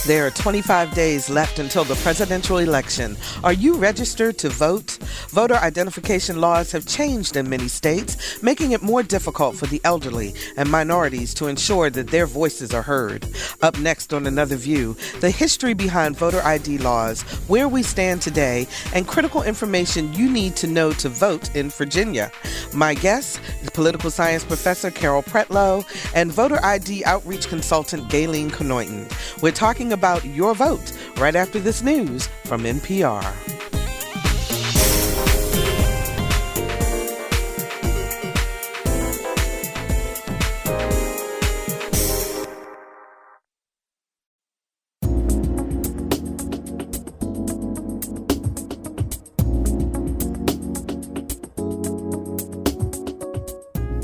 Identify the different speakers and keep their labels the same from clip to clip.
Speaker 1: There are 25 days left until the presidential election. Are you registered to vote? Voter identification laws have changed in many states, making it more difficult for the elderly and minorities to ensure that their voices are heard. Up next on Another View, the history behind voter ID laws, where we stand today, and critical information you need to know to vote in Virginia. My guests, political science professor Carol Pretlow and voter ID outreach consultant Gaylene Kanoyton. We're talking about your vote right after this news from NPR.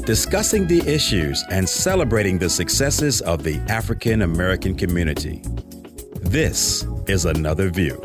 Speaker 2: Discussing the issues and celebrating the successes of the African American community. This is Another View.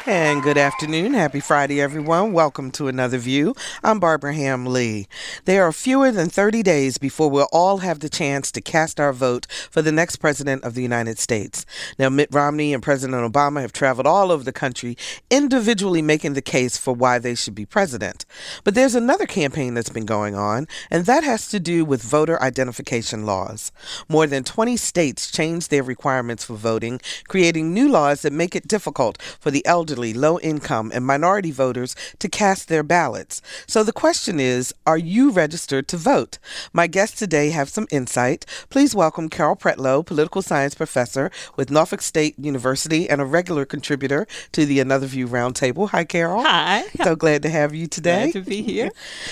Speaker 1: And good afternoon. Happy Friday, everyone. Welcome to Another View. I'm Barbara Ham Lee. There are fewer than 30 days before we'll all have the chance to cast our vote for the next president of the United States. Now, Mitt Romney and President Obama have traveled all over the country, individually making the case for why they should be president. But there's another campaign that's been going on, and that has to do with voter identification laws. More than 20 states changed their requirements for voting, creating new laws that make it difficult for the elderly, low-income, and minority voters to cast their ballots. So the question is, are you registered to vote? My guests today have some insight. Please welcome Carol Pretlow, political science professor with Norfolk State University and a regular contributor to the Another View Roundtable. Hi, Carol.
Speaker 3: Hi.
Speaker 1: So glad to have you today.
Speaker 3: Glad to be here.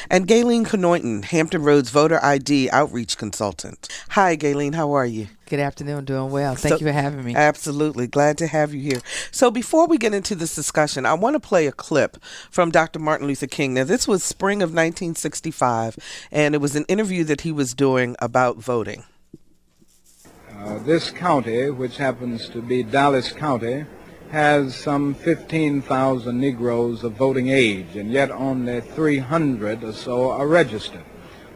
Speaker 1: And Gaylene Kanoyton, Hampton Roads voter ID outreach consultant. Hi, Gaylene. How are you?
Speaker 4: Good afternoon. Doing well. Thank you for having me.
Speaker 1: Absolutely. Glad to have you here. So before we get into this discussion, I want to play a clip from Dr. Martin Luther King. Now, this was spring of 1965, and it was an interview that he was doing about voting.
Speaker 5: This county, which happens to be Dallas County, has some 15,000 Negroes of voting age, and yet only 300 or so are registered.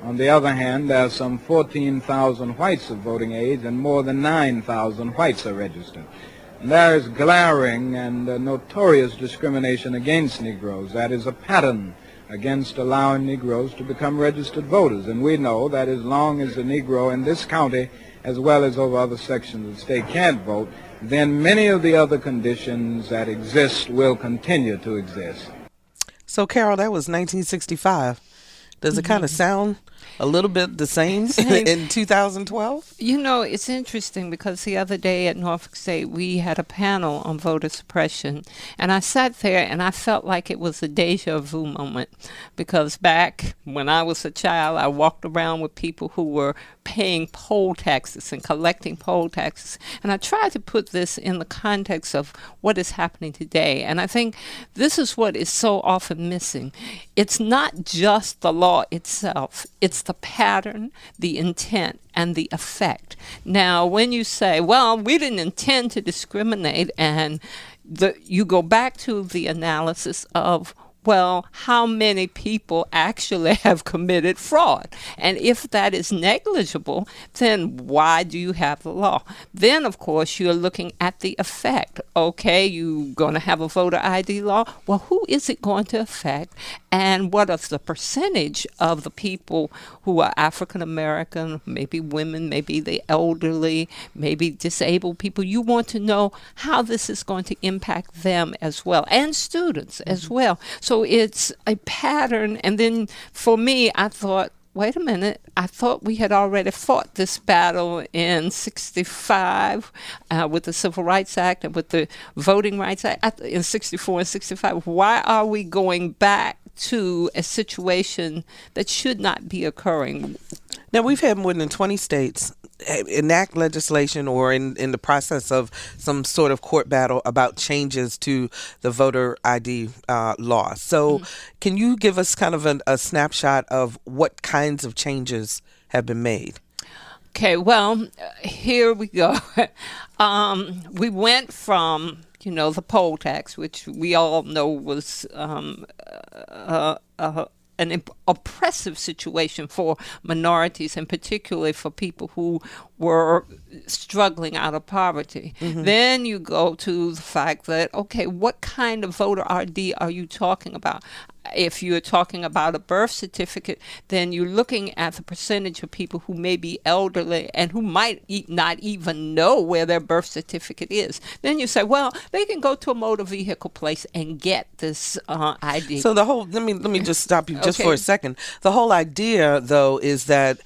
Speaker 5: On the other hand, there are some 14,000 whites of voting age, and more than 9,000 whites are registered. And there is glaring and notorious discrimination against Negroes. That is a pattern against allowing Negroes to become registered voters. And we know that as long as the Negro in this county, as well as over other sections of the state, can't vote, then many of the other conditions that exist will continue to exist.
Speaker 1: So, Carol, that was 1965. Does it kind of sound a little bit the same in 2012?
Speaker 3: You know, it's interesting because the other day at Norfolk State, we had a panel on voter suppression. And I sat there and I felt like it was a deja vu moment. Because back when I was a child, I walked around with people who were paying poll taxes and collecting poll taxes. And I tried to put this in the context of what is happening today. And I think this is what is so often missing. It's not just the law itself. It's the pattern, the intent, and the effect. Now, when you say, well, we didn't intend to discriminate, and you go back to the analysis of, well, how many people actually have committed fraud? And if that is negligible, then why do you have the law? Then, of course, you're looking at the effect. Okay, you're going to have a voter ID law. Well, who is it going to affect? And what is the percentage of the people who are African American, maybe women, maybe the elderly, maybe disabled people? You want to know how this is going to impact them as well, and students as well. So it's a pattern. And then for me, I thought, wait a minute, I thought we had already fought this battle in 65 with the Civil Rights Act and with the Voting Rights Act in 64 and 65. Why are we going back to a situation that should not be occurring?
Speaker 1: Now, we've had more than 20 states enact legislation or in the process of some sort of court battle about changes to the voter ID law. So can you give us kind of a snapshot of what kinds of changes have been made?
Speaker 3: Okay, well, here we go. We went from the poll tax, which we all know was an oppressive situation for minorities, and particularly for people who were struggling out of poverty. Then you go to the fact that, okay, what kind of voter ID are you talking about? If you're talking about a birth certificate, then you're looking at the percentage of people who may be elderly and who might not even know where their birth certificate is. Then you say, well, they can go to a motor vehicle place and get this ID.
Speaker 1: So the whole, let me just stop you just for a second. The whole idea, though, is that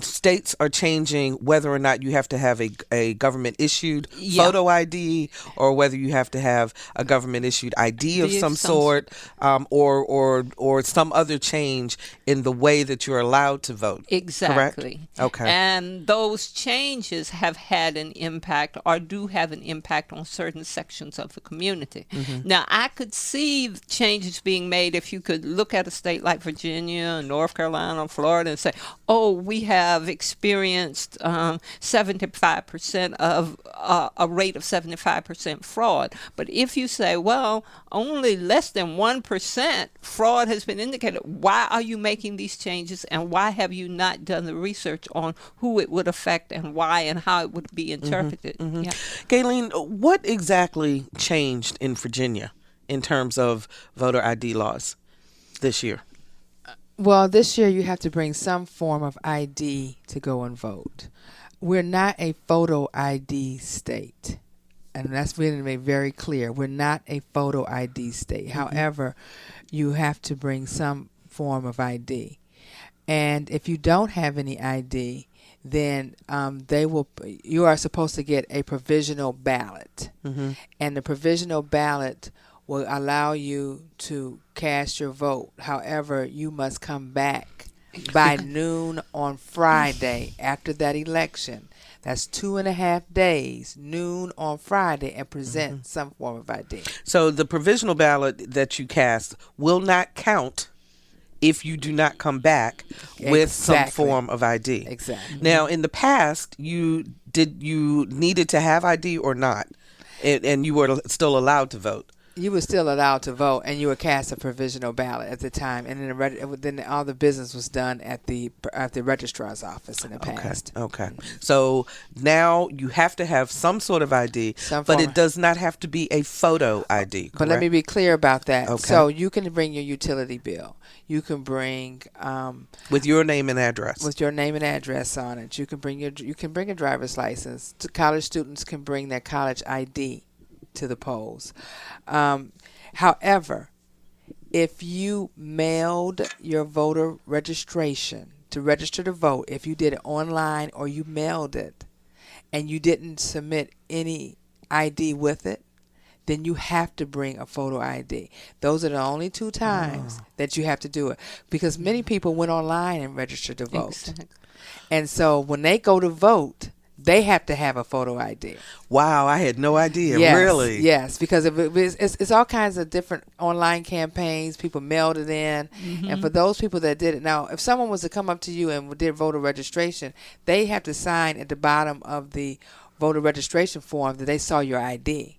Speaker 1: states are changing whether or not you have to have a government issued photo ID, or whether you have to have a government issued ID of some sort, or some other change in the way that you're allowed to vote.
Speaker 3: Exactly.
Speaker 1: Correct? Okay.
Speaker 3: And those changes have had an impact, or do have an impact, on certain sections of the community. Now, I could see changes being made if you could look at a state like Virginia, North Carolina, Florida, and say, oh, we have experienced 75% of a rate of 75% fraud. But if you say, well, only less than 1% fraud has been indicated, why are you making these changes, and why have you not done the research on who it would affect and why and how it would be interpreted? Yeah.
Speaker 1: Gaylene, what exactly changed in Virginia in terms of voter ID laws this year?
Speaker 4: Well, this year you have to bring some form of ID to go and vote. We're not a photo ID state, and that's really made very clear. We're not a photo ID state. However, you have to bring some form of ID. And if you don't have any ID, then you are supposed to get a provisional ballot. And the provisional ballot will allow you to cast your vote. However, you must come back by noon on Friday after that election. That's 2.5 days, noon on Friday, and present some form of ID.
Speaker 1: So the provisional ballot that you cast will not count if you do not come back with some form of ID.
Speaker 4: Exactly.
Speaker 1: Now, in the past, you needed to have ID or not, and you were still allowed to vote.
Speaker 4: You were still allowed to vote, and you were cast a provisional ballot at the time, and then all the business was done at the registrar's office in the past.
Speaker 1: Okay. So now you have to have some sort of ID, but it does not have to be a photo ID. Correct?
Speaker 4: But let me be clear about that.
Speaker 1: Okay.
Speaker 4: So you can bring your utility bill. You can bring
Speaker 1: with your name and address. With
Speaker 4: your name and address on it. You can bring a driver's license. College students can bring their college ID to the polls. However, if you mailed your voter registration to register to vote, if you did it online or you mailed it and you didn't submit any ID with it, then you have to bring a photo ID. Those are the only 2 times that you have to do it, because many people went online and registered to vote. Exactly. And so when they go to vote, they have to have a photo ID.
Speaker 1: Wow, I had no idea.
Speaker 4: Yes,
Speaker 1: really?
Speaker 4: Yes, because it's all kinds of different online campaigns. People mailed it in. And for those people that did it, now, if someone was to come up to you and did voter registration, they have to sign at the bottom of the voter registration form that they saw your ID.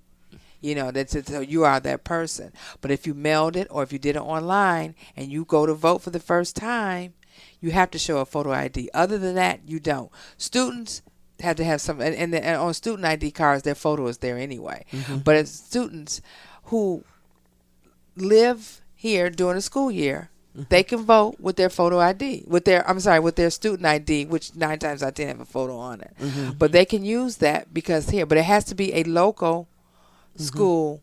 Speaker 4: So you are that person. But if you mailed it or if you did it online and you go to vote for the first time, you have to show a photo ID. Other than that, you don't. Students have to have some, and on student ID cards, their photo is there anyway. But it's students who live here during the school year, they can vote with their photo ID, with their student ID, which 9 times out of 10 have a photo on it. But they can use that because but it has to be a local school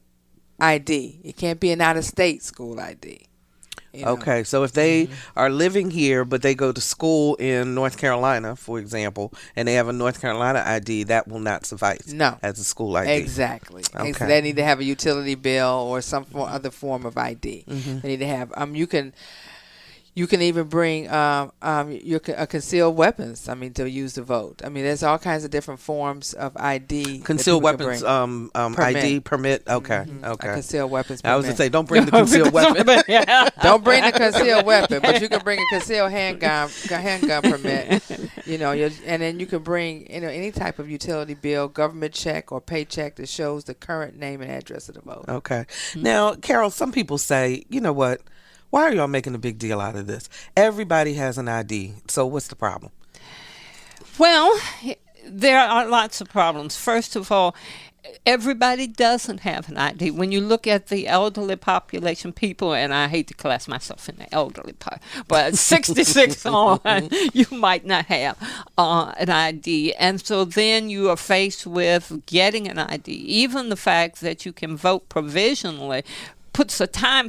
Speaker 4: ID. It can't be an out-of-state school ID.
Speaker 1: Okay, so if they are living here but they go to school in North Carolina, for example, and they have a North Carolina ID, that will not suffice as a school ID.
Speaker 4: Exactly.
Speaker 1: Okay.
Speaker 4: They need to have a utility bill or some other form of ID. They need to have You can even bring your concealed weapons. I mean, to use the vote. I mean, there's all kinds of different forms of ID.
Speaker 1: Concealed weapons ID permit. Okay, okay.
Speaker 4: A concealed weapons permit.
Speaker 1: I was going to say, don't bring the concealed weapon.
Speaker 4: Don't bring the concealed weapon, but you can bring a concealed handgun permit. And then you can bring any type of utility bill, government check, or paycheck that shows the current name and address of the voter.
Speaker 1: Okay. Now, Carol, some people say, you know what? Why are y'all making a big deal out of this? Everybody has an ID, so what's the problem?
Speaker 3: Well, there are lots of problems. First of all, everybody doesn't have an ID. When you look at the elderly population, people, and I hate to class myself in the elderly part, but 66 on, you might not have an ID. And so then you are faced with getting an ID. Even the fact that you can vote provisionally puts a time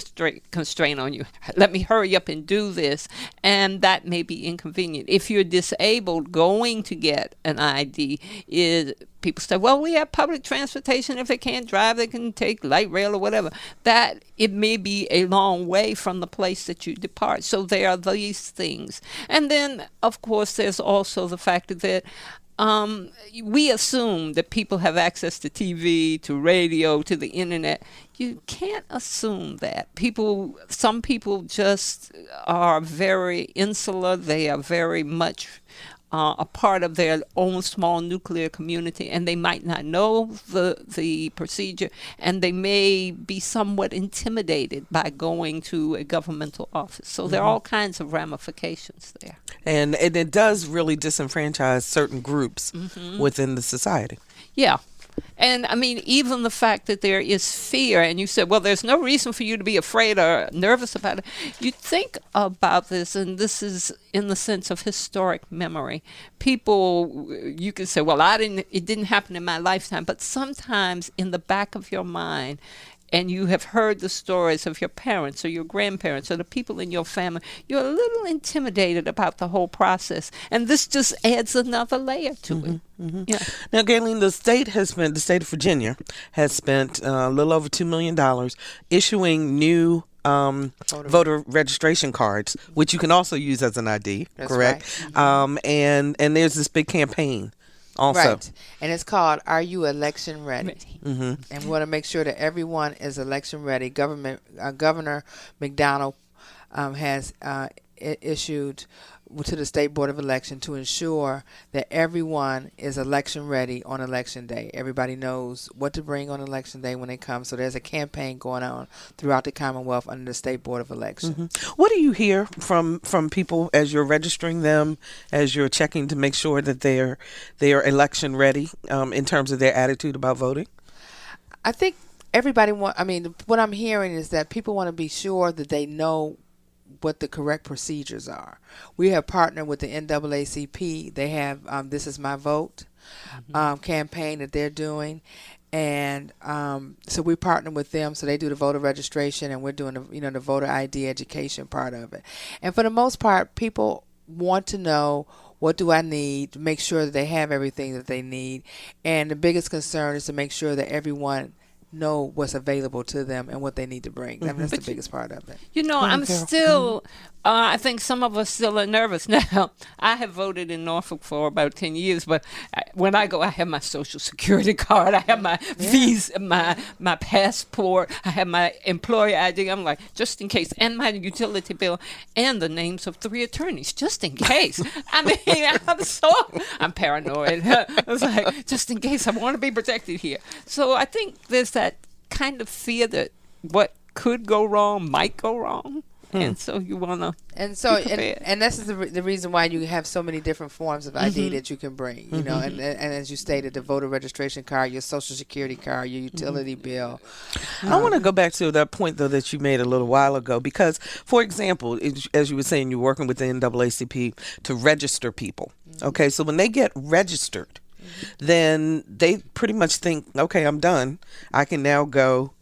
Speaker 3: constraint on you. Let me hurry up and do this, and that may be inconvenient. If you're disabled, going to get an ID is, people say, well, we have public transportation. If they can't drive, they can take light rail or whatever. That it may be a long way from the place that you depart. So there are these things. And then, of course, there's also the fact that we assume that people have access to TV, to radio, to the internet. You can't assume that. Some people just are very insular. They are very much a part of their own small nuclear community, and they might not know the procedure, and they may be somewhat intimidated by going to a governmental office. So there are all kinds of ramifications there.
Speaker 1: And it does really disenfranchise certain groups within the society.
Speaker 3: Yeah. And I mean, even the fact that there is fear, and you said, well, there's no reason for you to be afraid or nervous about it. You think about this, and this is in the sense of historic memory. People, you can say, well, it didn't happen in my lifetime, but sometimes in the back of your mind, and you have heard the stories of your parents or your grandparents or the people in your family, you're a little intimidated about the whole process. And this just adds another layer to it. Yeah.
Speaker 1: Now, Gaylene, the state of Virginia has spent a little over $2 million issuing new voter registration cards, which you can also use as an ID,
Speaker 4: That's
Speaker 1: correct?
Speaker 4: Right.
Speaker 1: And there's this big campaign also.
Speaker 4: Right. And it's called Are You Election Ready? And we want to make sure that everyone is election ready. Governor McDonald has issued to the State Board of Election to ensure that everyone is election ready on election day. Everybody knows what to bring on election day when they come. So there's a campaign going on throughout the Commonwealth under the State Board of Election.
Speaker 1: What do you hear from people as you're registering them, as you're checking to make sure that they are election ready in terms of their attitude about voting?
Speaker 4: I think everybody what I'm hearing is that people want to be sure that they know what the correct procedures are. We have partnered with the NAACP. They have This Is My Vote campaign that they're doing. And so we partner with them. So they do the voter registration, and we're doing the voter ID education part of it. And for the most part, people want to know, what do I need to make sure that they have everything that they need. And the biggest concern is to make sure that everyone know what's available to them and what they need to bring. I mean, that's the biggest part of it.
Speaker 3: I'm still, I think some of us still are nervous. Now, I have voted in Norfolk for about 10 years, but when I go, I have my Social Security card, I have my visa, my passport, I have my employee ID. I'm like, just in case, and my utility bill, and the names of 3 attorneys, just in case. I mean, I'm paranoid. I was like, just in case, I want to be protected here. So I think there's that kind of fear that what could go wrong might go wrong. And so you want to
Speaker 4: and this is the reason why you have so many different forms of ID that you can bring, and as you stated, the voter registration card, your Social Security card, your utility bill.
Speaker 1: I want to go back to that point, though, that you made a little while ago, because, for example, as you were saying, you're working with the NAACP to register people. Okay, so when they get registered, then they pretty much think, okay, I'm done. I can now go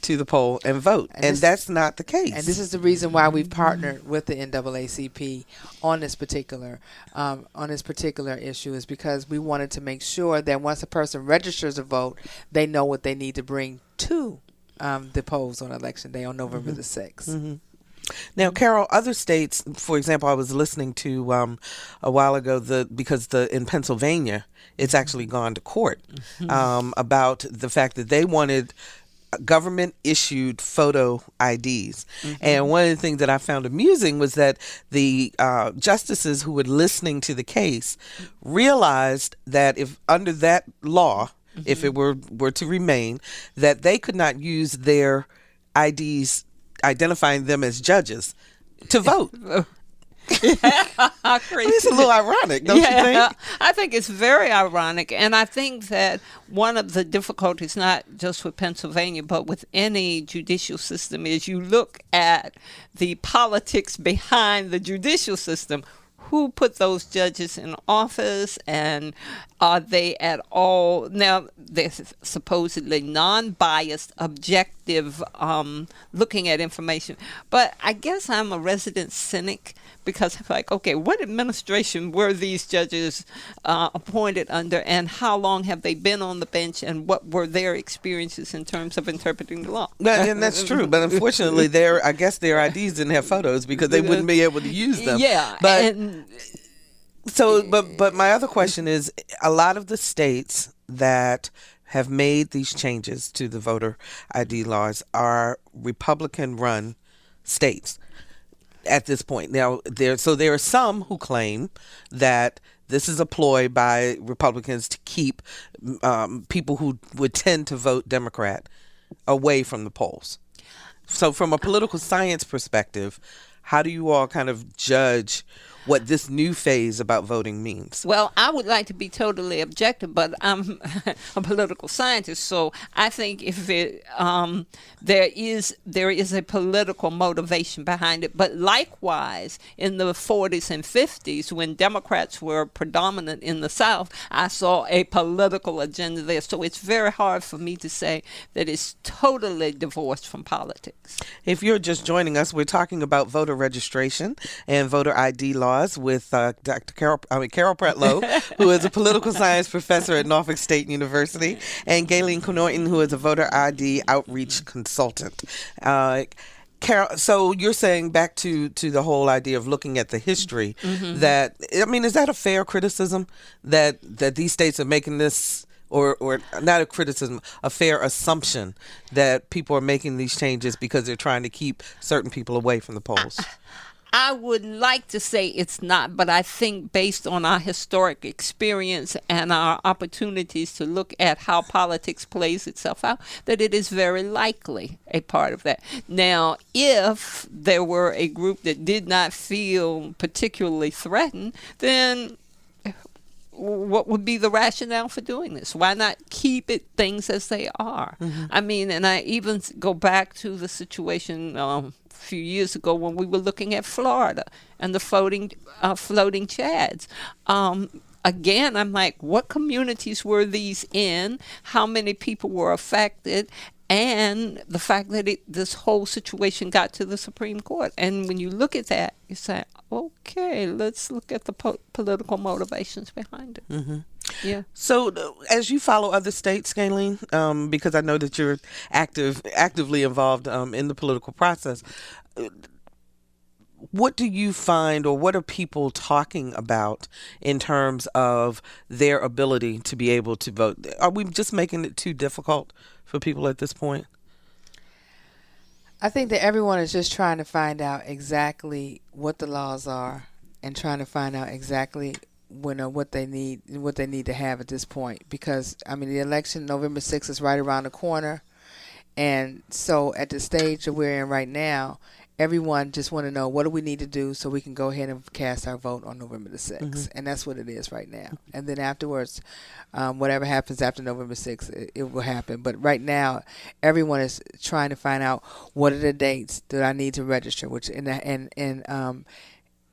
Speaker 1: to the poll and vote. And that's not the case.
Speaker 4: And this is the reason why we've partnered with the NAACP on this particular issue, is because we wanted to make sure that once a person registers to vote, they know what they need to bring to the polls on Election Day on November the 6th.
Speaker 1: Now, Carol, other states, for example, I was listening to a while ago because in Pennsylvania, it's actually gone to court about the fact that they wanted government issued photo IDs. And one of the things that I found amusing was that the justices who were listening to the case realized that if under that law, if it were to remain, that they could not use their IDs identifying them as judges to vote. It's a little ironic, don't you think?
Speaker 3: I think it's very ironic, and I think that one of the difficulties, not just with Pennsylvania, but with any judicial system, is you look at the politics behind the judicial system. Who put those judges in office, and are they at all, now they're supposedly non-biased, objective, looking at information. But I guess I'm a resident cynic, because I'm like, okay, what administration were these judges appointed under, and how long have they been on the bench, and what were their experiences in terms of interpreting the law?
Speaker 1: And that's true, but unfortunately, I guess their IDs didn't have photos because they wouldn't be able to use them.
Speaker 3: Yeah,
Speaker 1: but but my other question is, a lot of the states that have made these changes to the voter ID laws are Republican-run states at this point. Now, there are some who claim that this is a ploy by Republicans to keep people who would tend to vote Democrat away from the polls. So from a political science perspective, how do you all kind of judge what this new phase about voting means?
Speaker 3: Well, I would like to be totally objective, but I'm a political scientist, so I think if there is a political motivation behind it. But likewise, in the 40s and 50s, when Democrats were predominant in the South, I saw a political agenda there. So it's very hard for me to say that it's totally divorced from politics.
Speaker 1: If you're just joining us, we're talking about voter registration and voter ID laws with Dr. Carol Pretlow, who is a political science professor at Norfolk State University, and Gaylene Kanoyton, who is a voter ID outreach consultant. Carol, so you're saying, back to the whole idea of looking at the history, that, I mean, is that a fair criticism that these states are making this, or not a criticism, a fair assumption that people are making these changes because they're trying to keep certain people away from the polls?
Speaker 3: I would like to say it's not, but I think based on our historic experience and our opportunities to look at how politics plays itself out, that it is very likely a part of that. Now, if there were a group that did not feel particularly threatened, then what would be the rationale for doing this? Why not keep things as they are? I mean, and I even go back to the situation few years ago when we were looking at Florida and the floating chads. Again, I'm like, what communities were these in? How many people were affected? And the fact that this whole situation got to the Supreme Court. And when you look at that, you say, okay, let's look at the political motivations behind it. Yeah.
Speaker 1: So as you follow other states, Gaylene, because I know that you're actively involved in the political process, what do you find, or what are people talking about in terms of their ability to be able to vote? Are we just making it too difficult for people at this point?
Speaker 4: I think that everyone is just trying to find out exactly what the laws are and trying to find out exactly what they need to have at this point, because I mean, the election November 6th is right around the corner, and so at the stage that we're in right now, everyone just want to know, what do we need to do so we can go ahead and cast our vote on November the 6th. And that's what it is right now. And then afterwards, whatever happens after November 6th, it will happen. But right now, everyone is trying to find out, what are the dates that I need to register, which in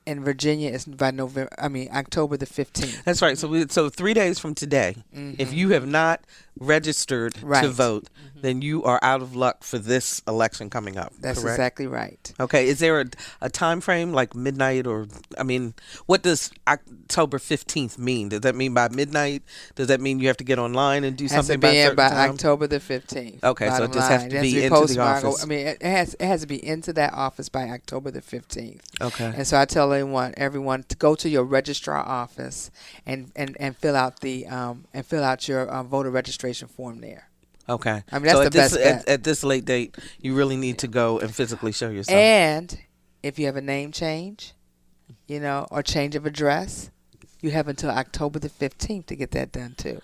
Speaker 4: Virginia is by October the 15th.
Speaker 1: That's right. So 3 days from today, if you have not registered to
Speaker 4: Right.
Speaker 1: vote, then you are out of luck for this election coming up.
Speaker 4: That's
Speaker 1: correct?
Speaker 4: exactly right.
Speaker 1: Okay. Is there a time frame like midnight or, I mean, what does October 15th mean? Does that mean by midnight? Does that mean you have to get online and do
Speaker 4: Has to
Speaker 1: something
Speaker 4: be
Speaker 1: by a
Speaker 4: in
Speaker 1: certain
Speaker 4: by
Speaker 1: time?
Speaker 4: October the 15th.
Speaker 1: Okay, so it
Speaker 4: Bottom
Speaker 1: just has
Speaker 4: line.
Speaker 1: to
Speaker 4: It
Speaker 1: be into the
Speaker 4: postmarked.
Speaker 1: office.
Speaker 4: I mean, it has to be into that office by October the 15th.
Speaker 1: Okay.
Speaker 4: And so I tell everyone to go to your registrar office and fill out your voter registration form there.
Speaker 1: Okay.
Speaker 4: I mean, that's
Speaker 1: so
Speaker 4: the
Speaker 1: at this,
Speaker 4: best bet.
Speaker 1: At this late date, you really need to go and physically show yourself.
Speaker 4: And if you have a name change, or change of address, you have until October the 15th to get that done too.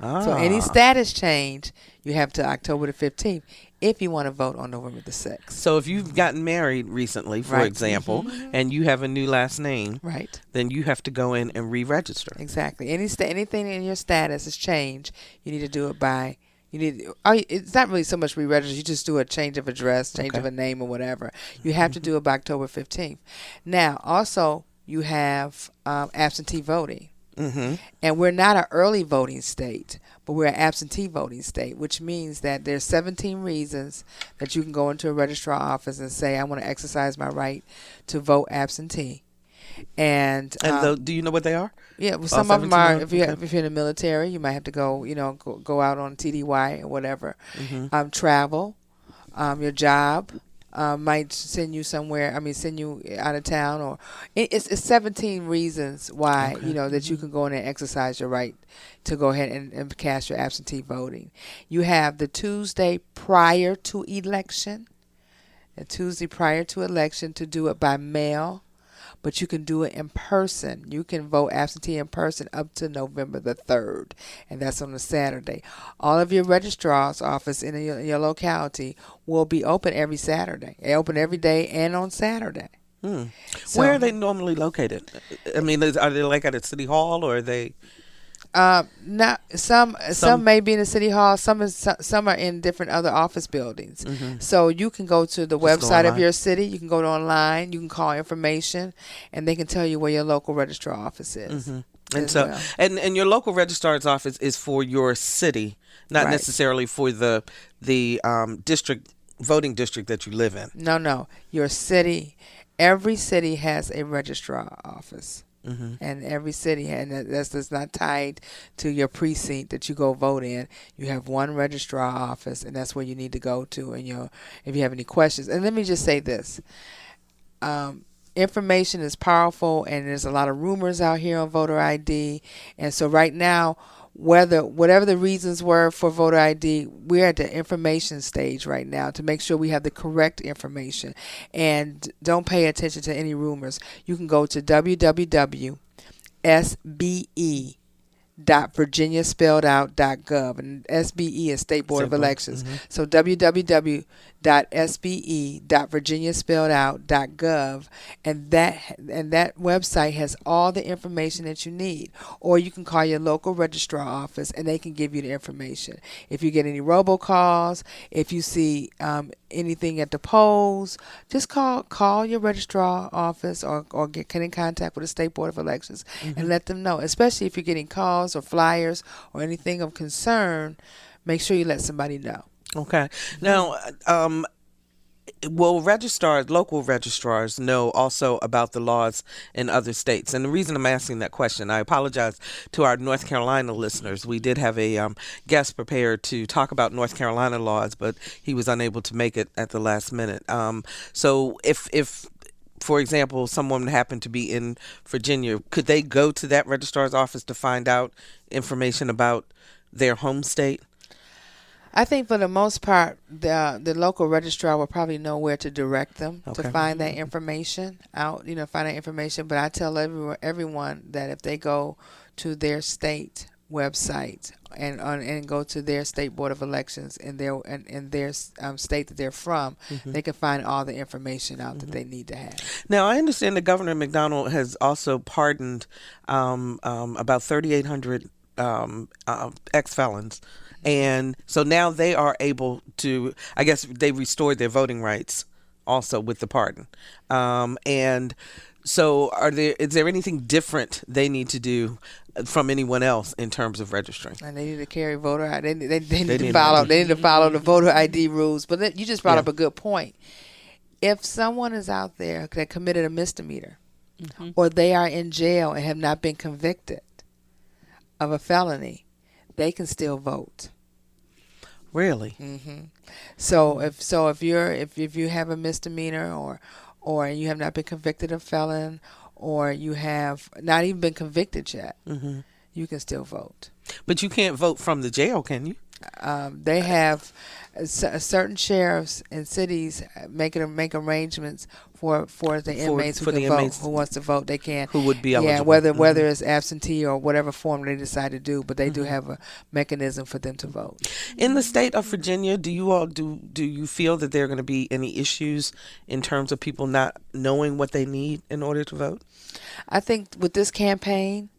Speaker 4: So any status change, you have till October the 15th if you want to vote on November the 6th.
Speaker 1: So if you've gotten married recently, for
Speaker 4: Right.
Speaker 1: example, and you have a new last name,
Speaker 4: Right.
Speaker 1: then you have to go in and re-register.
Speaker 4: Exactly. Anything in your status is changed, you need to do it by. It's not really so much re-register. You just do a change of address, change of a name, or whatever. You have to do it by October 15th. Now, also, you have absentee voting.
Speaker 1: Mm-hmm.
Speaker 4: And we're not an early voting state, but we're an absentee voting state, which means that there's 17 reasons that you can go into a registrar office and say, I want to exercise my right to vote absentee. And
Speaker 1: do you know what they are?
Speaker 4: yeah, well,
Speaker 1: All
Speaker 4: some of them are.
Speaker 1: 17
Speaker 4: If you're in the military, you might have to go out on TDY or whatever. Travel, your job might send you somewhere. I mean, send you out of town, or it's 17 reasons why that you can go in and exercise your right to go ahead and cast your absentee voting. You have the Tuesday prior to election, to do it by mail. But you can do it in person. You can vote absentee in person up to November the 3rd, and that's on a Saturday. All of your registrar's office in your locality will be open every Saturday. They open every day and on Saturday. So,
Speaker 1: where are they normally located? I mean, are they like at a city hall, or are they?
Speaker 4: Not some may be in the city hall. Some are in different other office buildings. So you can go to the website of your city. You can go online. You can call information, and they can tell you where your local registrar office is.
Speaker 1: And so, and your local registrar's office is for your city, not
Speaker 4: Right.
Speaker 1: necessarily for the voting district that you live in.
Speaker 4: No, your city. Every city has a registrar office. And every city, and that's not tied to your precinct that you go vote in. You have one registrar office, and that's where you need to go to. And if you have any questions, and let me just say this: information is powerful, and there's a lot of rumors out here on voter ID. And so right now, whatever the reasons were for voter ID, we're at the information stage right now to make sure we have the correct information. And don't pay attention to any rumors. You can go to www.sbe.virginiaspelledout.gov, and SBE is State Board of Elections. So www.sbe.virginiaspelledout.gov, and that website has all the information that you need. Or you can call your local registrar office, and they can give you the information. If you get any robocalls, if you see anything at the polls, just call your registrar office or get in contact with the State Board of Elections and let them know. Especially if you're getting calls or flyers or anything of concern, make sure you let somebody know.
Speaker 1: Okay. Now, will local registrars know also about the laws in other states? And the reason I'm asking that question, I apologize to our North Carolina listeners. We did have a guest prepared to talk about North Carolina laws, but he was unable to make it at the last minute. So if for example, someone happened to be in Virginia, could they go to that registrar's office to find out information about their home state?
Speaker 4: I think for the most part, the local registrar will probably know where to direct them to find that information out. Find that information. But I tell everyone that if they go to their state website and go to their State Board of Elections in their state that they're from, they can find all the information out that they need to have.
Speaker 1: Now, I understand that Governor McDonald has also pardoned about 3,800 ex-felons. And so now they are able to, I guess they restored their voting rights also with the pardon. And so is there anything different they need to do from anyone else in terms of registering.
Speaker 4: And they need to carry voter ID. They need
Speaker 1: need
Speaker 4: to follow.
Speaker 1: to-
Speaker 4: They need to follow the voter ID rules. But you just brought
Speaker 1: Yeah.
Speaker 4: up a good point. If someone is out there that committed a misdemeanor, or they are in jail and have not been convicted of a felony, they can still vote.
Speaker 1: Really?
Speaker 4: So if you have a misdemeanor or you have not been convicted of felon, or you have not even been convicted yet, you can still vote.
Speaker 1: But you can't vote from the jail, can you?
Speaker 4: They have certain sheriffs in cities make arrangements for the inmates who
Speaker 1: for
Speaker 4: can
Speaker 1: the
Speaker 4: vote.
Speaker 1: inmates
Speaker 4: Who wants to vote, they can.
Speaker 1: who would be
Speaker 4: Yeah,
Speaker 1: eligible.
Speaker 4: whether it's absentee or whatever form they decide to do, but they do have a mechanism for them to vote.
Speaker 1: In the state of Virginia, do you feel that there are going to be any issues in terms of people not knowing what they need in order to vote?
Speaker 4: I think with this campaign,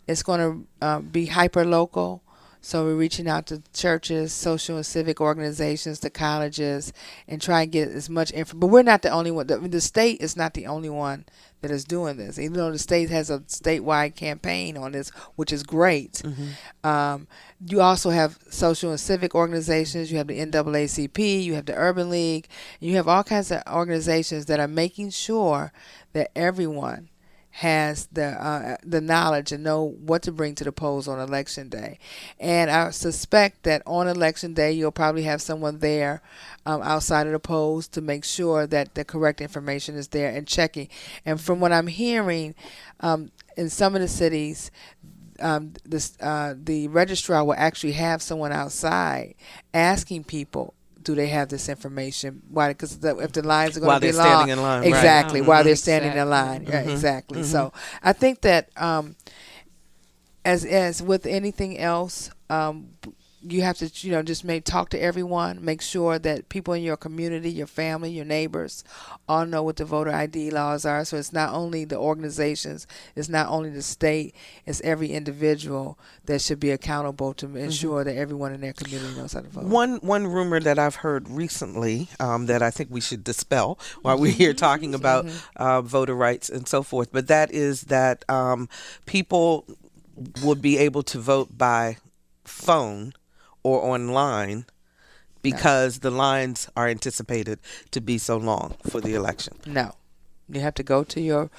Speaker 4: it's going to be hyper local. So we're reaching out to churches, social and civic organizations, to colleges, and try and get as much information. But we're not the only one. The state is not the only one that is doing this. Even though the state has a statewide campaign on this, which is great. You also have social and civic organizations. You have the NAACP. You have the Urban League. You have all kinds of organizations that are making sure that everyone has the knowledge and know what to bring to the polls on election day. And I suspect that on election day, you'll probably have someone there outside of the polls to make sure that the correct information is there and checking. And from what I'm hearing, in some of the cities, the registrar will actually have someone outside asking people, do they have this information? Why? Because if the lines are going to be long,
Speaker 1: while they're standing in line, right.
Speaker 4: exactly, while they're standing in
Speaker 3: Exactly.
Speaker 4: line, yeah, exactly. So I think that as with anything else, you have to just talk to everyone, make sure that people in your community, your family, your neighbors, all know what the voter ID laws are. So it's not only the organizations, it's not only the state, it's every individual that should be accountable to ensure that everyone in their community knows how to vote.
Speaker 1: One rumor that I've heard recently that I think we should dispel while we're here talking about voter rights and so forth, but that is that people would be able to vote by phone or online because the lines are anticipated to be so long for the election.
Speaker 4: No, you have to go to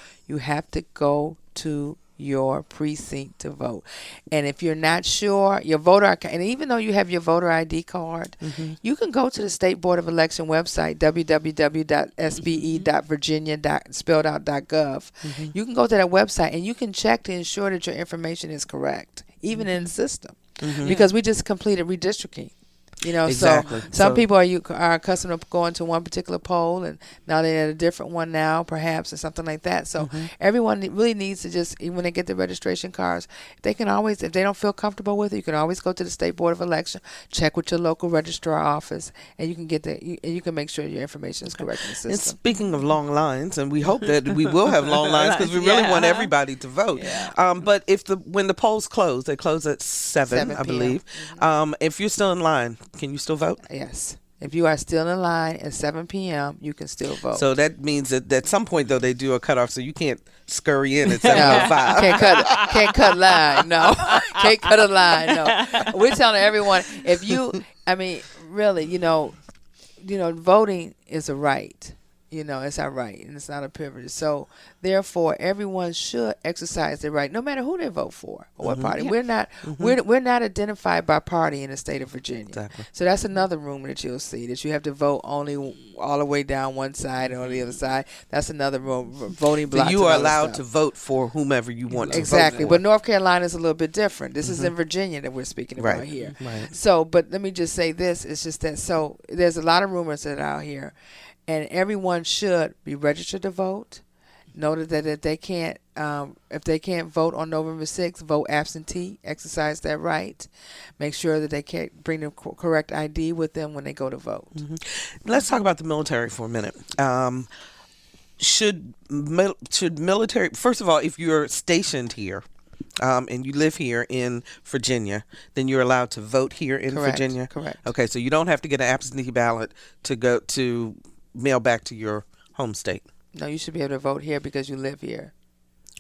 Speaker 4: your precinct to vote. And if you're not sure, your voter, and even though you have your voter ID card, you can go to the State Board of Election website, www.sbe.virginia.gov. You can go to that website and you can check to ensure that your information is correct, even in the system. Because we just completed redistricting.
Speaker 1: Exactly.
Speaker 4: So some people are accustomed to going to one particular poll, and now they're at a different one now, perhaps, or something like that. So everyone really needs to just, even when they get the registration cards, they can always, if they don't feel comfortable with it, you can always go to the State Board of Election, check with your local registrar office, and you can you can make sure your information is correct in the system.
Speaker 1: And speaking of long lines, and we hope that we will have long lines because we really want everybody to vote. But when the polls close, they close at 7 I believe. If you're still in line, can you still vote?
Speaker 4: Yes. If you are still in line at 7 p.m., you can still vote.
Speaker 1: So that means that at some point, though, they do a cutoff, so you can't scurry in at 7:05.
Speaker 4: Can't cut line. No, can't cut a line. No, we're telling everyone really, voting is a right. It's our right, and it's not a privilege. So, therefore, everyone should exercise their right, no matter who they vote for or what party. Yeah. We're not identified by party in the state of Virginia.
Speaker 1: Exactly.
Speaker 4: So that's another rumor that you'll see, that you have to vote only all the way down one side or the other side. That's another voting block.
Speaker 1: So you are allowed to vote for whomever you want to
Speaker 4: exactly.
Speaker 1: vote for.
Speaker 4: But North Carolina is a little bit different. This is in Virginia that we're speaking about here.
Speaker 1: Right.
Speaker 4: So, but let me just say this: it's just that. So there's a lot of rumors that are out here. And everyone should be registered to vote. Note that if they can't vote on November 6th, vote absentee. Exercise that right. Make sure that they can't bring the correct ID with them when they go to vote.
Speaker 1: Let's talk about the military for a minute. Should military, first of all, if you're stationed here and you live here in Virginia, then you're allowed to vote here in Virginia?
Speaker 4: Correct.
Speaker 1: Okay, so you don't have to get an absentee ballot to go to mail back to your home state.
Speaker 4: No, you should be able to vote here because you live here.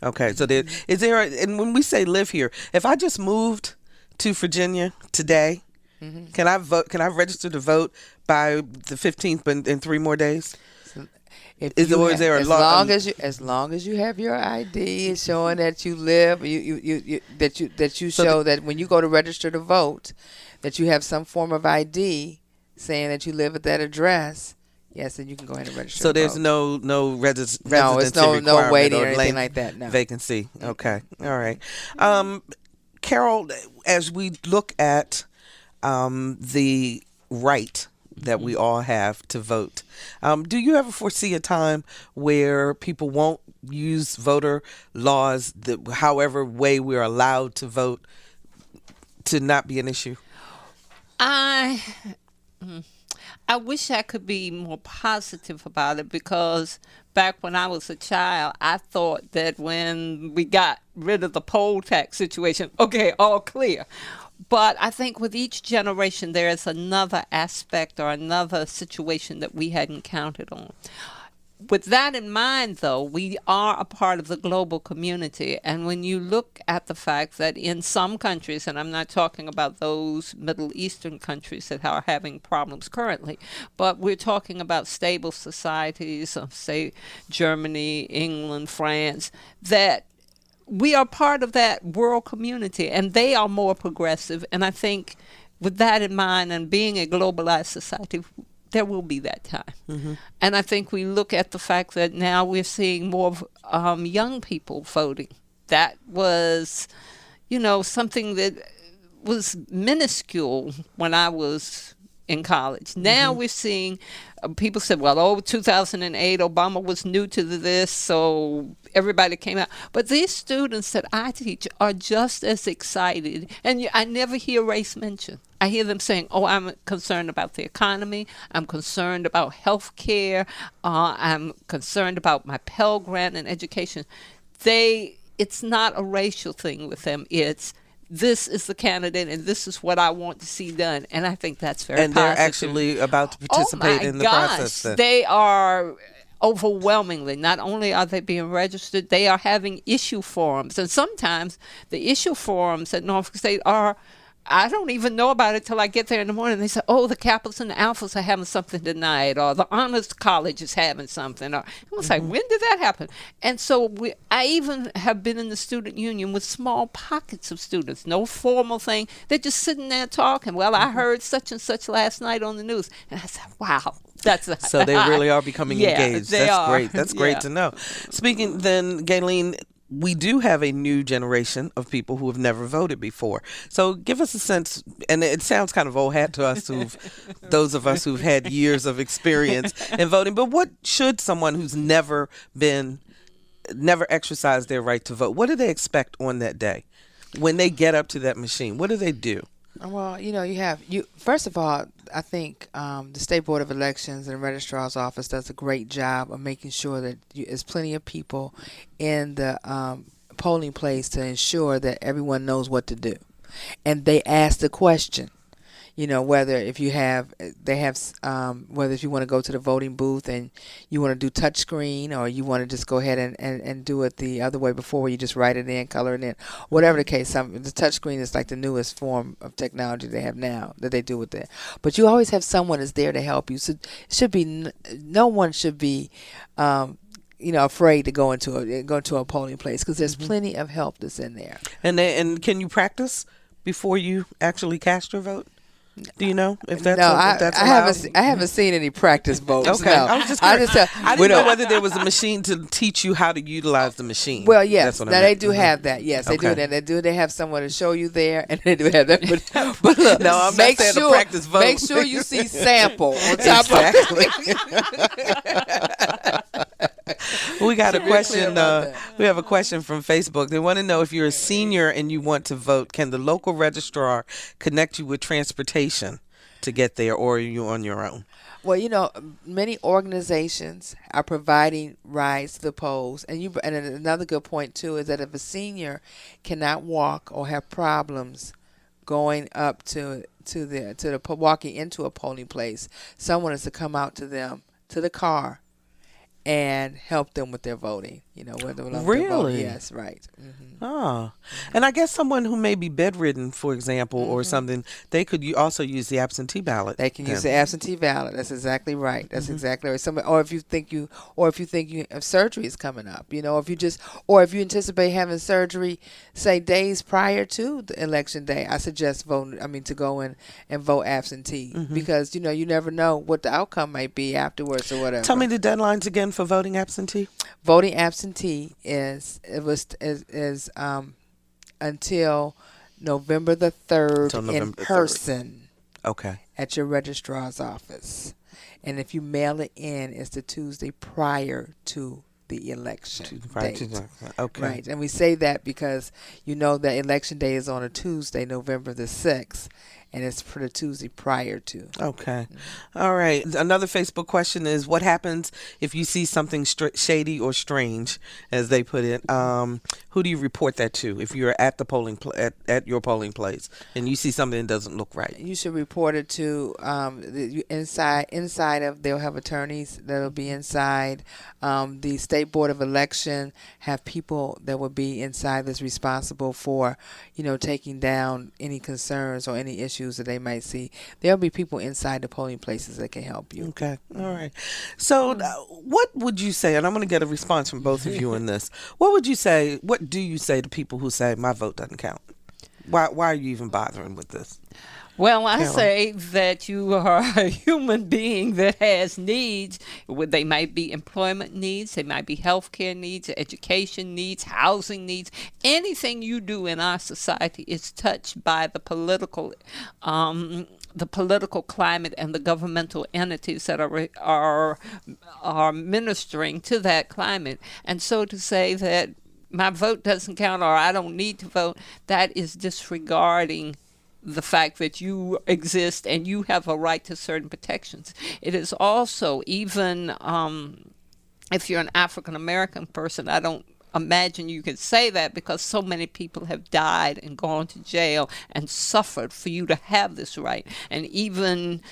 Speaker 1: Okay, so is there, and when we say live here, if I just moved to Virginia today, can I vote? Can I register to vote by the 15th in 3 more days?
Speaker 4: As long as you have your ID showing that you live, that you show that when you go to register to vote, that you have some form of ID saying that you live at that address. Yes, then you can go ahead and register.
Speaker 1: So there's
Speaker 4: no
Speaker 1: residency
Speaker 4: it's no waiting or anything like that. No
Speaker 1: vacancy. Okay, all right. Carol, as we look at the right that we all have to vote, do you ever foresee a time where people won't use voter laws, however way we're allowed to vote, to not be an issue?
Speaker 3: I wish I could be more positive about it, because back when I was a child, I thought that when we got rid of the poll tax situation, okay, all clear. But I think with each generation, there is another aspect or another situation that we hadn't counted on. With that in mind, though, we are a part of the global community. And when you look at the fact that in some countries, and I'm not talking about those Middle Eastern countries that are having problems currently, but we're talking about stable societies of, say, Germany, England, France, that we are part of that world community, and they are more progressive. And I think with that in mind and being a globalized society, there will be that time. And I think we look at the fact that now we're seeing more young people voting. That was, something that was minuscule when I was in college. Now we're seeing people said, well, 2008, Obama was new to this, so everybody came out. But these students that I teach are just as excited. And I never hear race mentioned. I hear them saying, I'm concerned about the economy. I'm concerned about health care. I'm concerned about my Pell Grant and education. It's not a racial thing with them. It's, this is the candidate, and this is what I want to see done. And I think that's very positive.
Speaker 1: And they're actually about to participate in the process. Then.
Speaker 3: They are overwhelmingly, not only are they being registered, they are having issue forums. And sometimes the issue forums at Norfolk State are, I don't even know about it till I get there in the morning. They say, the Kappas and the Alphas are having something tonight, or the Honors College is having something. Or I was like, when did that happen? And so I even have been in the student union with small pockets of students, no formal thing. They're just sitting there talking. Well, I heard such and such last night on the news. And I said, wow.
Speaker 1: So they really are becoming engaged. That's great. That's great to know. Speaking then, Gaylene, we do have a new generation of people who have never voted before. So give us a sense, and it sounds kind of old hat to us, those of us who've had years of experience in voting, but what should someone who's never exercised their right to vote, what do they expect on that day? When they get up to that machine, what do they do?
Speaker 4: Well, first of all, I think the State Board of Elections and the Registrar's Office does a great job of making sure that there's plenty of people in the polling place to ensure that everyone knows what to do. And they ask the question, whether if you want to go to the voting booth and you want to do touch screen, or you want to just go ahead and do it the other way before, where you just write it in, color it in, whatever the case. The touch screen is like the newest form of technology they have now that they do with it. But you always have someone that's there to help you. So it should be, no one should be afraid to go into a polling place, because there's plenty of help that's in there.
Speaker 1: And can you practice before you actually cast your vote? Do you know if that's
Speaker 4: I haven't seen any practice votes.
Speaker 1: Okay,
Speaker 4: no.
Speaker 1: I was just curious. I didn't know whether there was a machine to teach you how to utilize the machine.
Speaker 4: Well, yes, they do have that. Yes, they do that. They have someone to show you there, and they do have that. But look,
Speaker 1: no, I'm not saying to practice vote.
Speaker 4: Make sure you see sample on top of it.
Speaker 1: We got a question. We have a question from Facebook. They want to know, if you're a senior and you want to vote, can the local registrar connect you with transportation to get there, or are you on your own?
Speaker 4: Well, many organizations are providing rides to the polls, and another good point too is that if a senior cannot walk or have problems going up to walking into a polling place, someone is to come out to them to the car and help them with their voting. whether or not
Speaker 1: Really?
Speaker 4: Yes, right.
Speaker 1: Oh, and I guess someone who may be bedridden, for example, or something, they could also use the absentee ballot.
Speaker 4: They can use the absentee ballot. That's exactly right. That's exactly right. Somebody, or if you think you have surgery is coming up, or if you anticipate having surgery, say days prior to the election day, I suggest to go in and vote absentee because you never know what the outcome might be afterwards or whatever.
Speaker 1: Tell me the deadlines again for voting absentee.
Speaker 4: Voting absentee is until November the 3rd in person.
Speaker 1: Okay.
Speaker 4: At your registrar's office. And if you mail it in, it's the Tuesday prior to the election date.
Speaker 1: Okay.
Speaker 4: Right. And we say that because that election day is on a Tuesday, November the 6th. And it's for the Tuesday prior to.
Speaker 1: Okay. All right. Another Facebook question is, what happens if you see something shady or strange, as they put it? Who do you report that to if you're at the at your polling place and you see something that doesn't look right?
Speaker 4: You should report it to inside of. They'll have attorneys that'll be inside. The State Board of Election have people that will be inside that's responsible for, taking down any concerns or any issues that they might see. There'll be people inside the polling places that can help you.
Speaker 1: Okay. All right. So what would you say, and I'm going to get a response from both of you in this, what do you say to people who say my vote doesn't count? Why are you even bothering with this?
Speaker 3: Well, I say that you are a human being that has needs. They might be employment needs, they might be healthcare needs, education needs, housing needs. Anything you do in our society is touched by the political climate and the governmental entities that are ministering to that climate. And so to say that my vote doesn't count or I don't need to vote, that is disregarding the fact that you exist and you have a right to certain protections. It is also, even if you're an African American person, I don't imagine you can say that because so many people have died and gone to jail and suffered for you to have this right. And even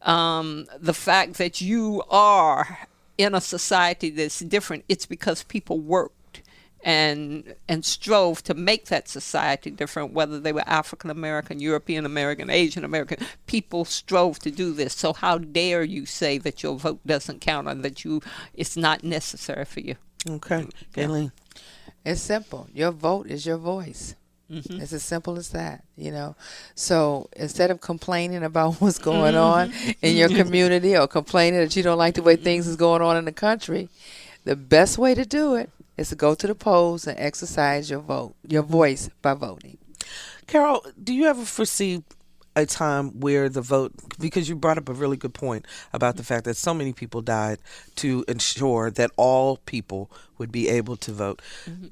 Speaker 3: the fact that you are in a society that's different, it's because people work and strove to make that society different, whether they were African American, European American, Asian American. People strove to do this. So how dare you say that your vote doesn't count or that it's not necessary for you?
Speaker 1: Okay. Gaylene.
Speaker 4: It's simple. Your vote is your voice. It's as simple as that, So instead of complaining about what's going on in your community or complaining that you don't like the way things is going on in the country, the best way to do it is to go to the polls and exercise your voice by voting.
Speaker 1: Carol, do you ever foresee a time where the vote, because you brought up a really good point about the fact that so many people died to ensure that all people would be able to vote.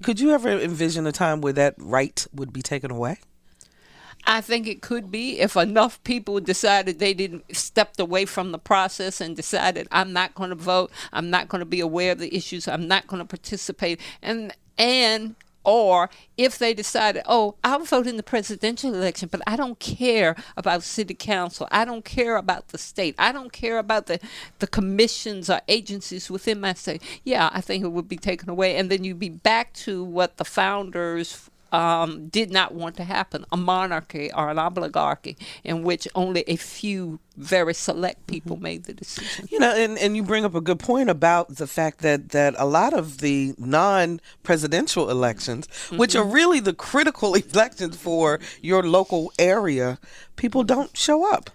Speaker 1: Could you ever envision a time where that right would be taken away?
Speaker 3: I think it could be if enough people decided they didn't stepped away from the process and decided, I'm not going to vote, I'm not going to be aware of the issues, I'm not going to participate, or if they decided, I'll vote in the presidential election, but I don't care about city council, I don't care about the state, I don't care about the commissions or agencies within my state. Yeah, I think it would be taken away, and then you'd be back to what the founders did not want to happen, a monarchy or an oligarchy in which only a few very select people made the decision.
Speaker 1: And you bring up a good point about the fact that a lot of the non-presidential elections, which are really the critical elections for your local area, people don't show up.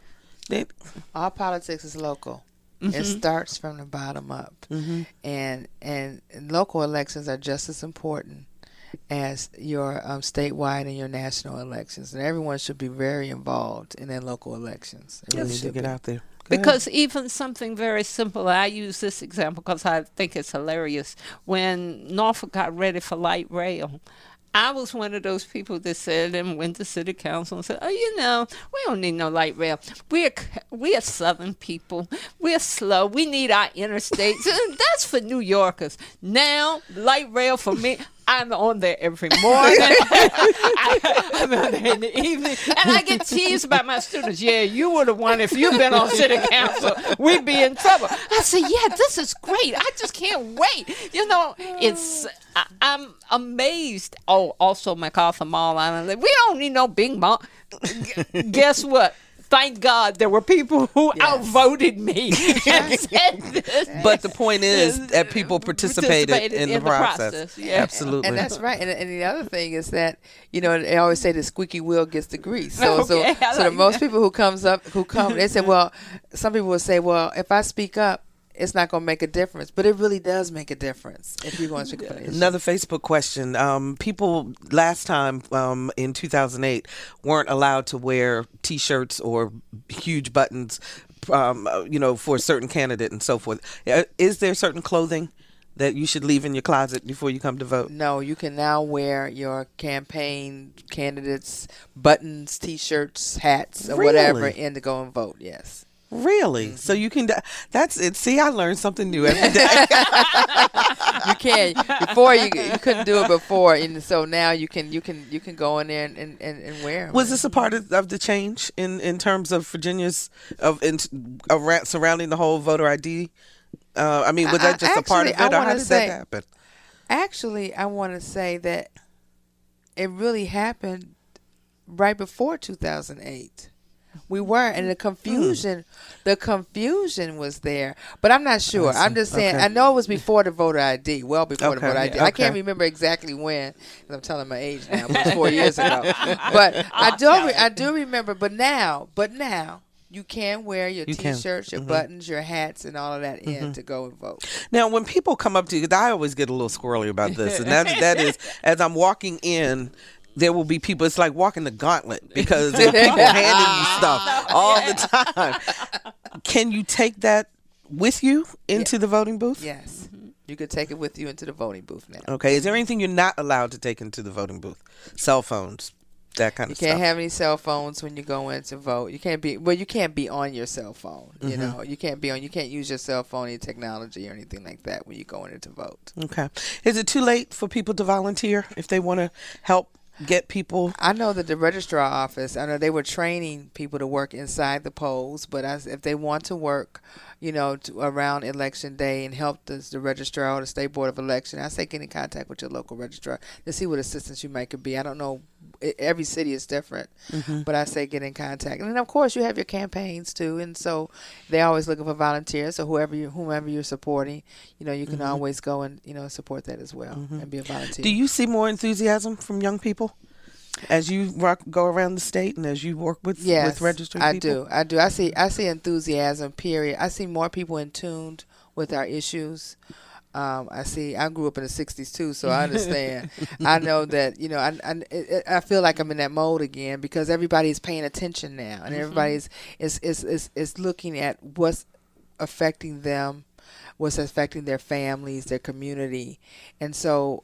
Speaker 4: All politics is local. It starts from the bottom up. And local elections are just as important as your statewide and your national elections, and everyone should be very involved in their local elections.
Speaker 1: They need to get out there.
Speaker 3: Because even something very simple, I use this example because I think it's hilarious. When Norfolk got ready for light rail, I was one of those people that said and went to city council and said, we don't need no light rail. We're Southern people. We're slow. We need our interstates. That's for New Yorkers. Now, light rail for me, I'm on there every morning. I'm on there in the evening. And I get teased by my students. Yeah, you would have won if you'd been on city council. We'd be in trouble. I said, yeah, this is great. I just can't wait. You know, I'm amazed. Oh, also MacArthur Mall Island. We don't need no big mall. Guess what? Thank God there were people who outvoted me and said this.
Speaker 1: But the point is that people participated in the process.
Speaker 3: Yeah.
Speaker 1: Absolutely.
Speaker 4: And that's right. And the other thing is that, you know, they always say the squeaky wheel gets the grease. So the most people who come, they say, well, some people will say, well, if I speak up, it's not going to make a difference. But it really does make a difference if you want to speak up.
Speaker 1: Another Facebook question. People last time in 2008 weren't allowed to wear T-shirts or huge buttons, for a certain candidate and so forth. Is there certain clothing that you should leave in your closet before you come to vote?
Speaker 4: No, you can now wear your campaign candidates' buttons, T-shirts, hats, or whatever in to go and vote, yes.
Speaker 1: Really? Mm-hmm. So you can, that's it. See, I learn something new every day.
Speaker 4: You can. Before you couldn't do it before, and so now you can go in there and wear them.
Speaker 1: Was this a part of the change in terms of Virginia's surrounding the whole voter ID? I mean, was that just a part of it, or how did that happen?
Speaker 4: Actually, I want to say that it really happened right before 2008. We were, and the confusion was there, but I'm not sure. I'm just saying. Okay. I know it was before the voter ID, well before the voter ID. Okay. I can't remember exactly when, because I'm telling my age now. It was 4 years ago, but I do remember. But now, you can wear your T-shirts, your buttons, your hats, and all of that in to go and vote.
Speaker 1: Now, when people come up to you, I always get a little squirrely about this, and that is as I'm walking in. There will be people, it's like walking the gauntlet because there are people handing you stuff all the time. Can you take that with you into the voting booth?
Speaker 4: Yes. You could take it with you into the voting booth now.
Speaker 1: Okay. Is there anything you're not allowed to take into the voting booth? Cell phones, that kind of stuff.
Speaker 4: You can't have any cell phones when you go in to vote. You can't be on your cell phone. You know, you can't use your cell phone, any technology or anything like that when you go in to vote.
Speaker 1: Okay. Is it too late for people to volunteer if they want to help get people?
Speaker 4: I know that the registrar office, I know they were training people to work inside the polls, but if they want to work, around election day and help the registrar or the state board of election, I say get in contact with your local registrar to see what assistance you might could be. I don't know. Every city is different, but I say get in contact. And then, of course, you have your campaigns, too, and so they're always looking for volunteers. So whomever you're supporting, you can always go and, support that as well and be a volunteer.
Speaker 1: Do you see more enthusiasm from young people as you go around the state and as you work with registered people?
Speaker 4: I do. I see enthusiasm, period. I see more people in tune with our issues. I grew up in the 60s too, so I understand. I know that, I feel like I'm in that mode again because everybody's paying attention now and everybody's is looking at what's affecting them, what's affecting their families, their community. And so,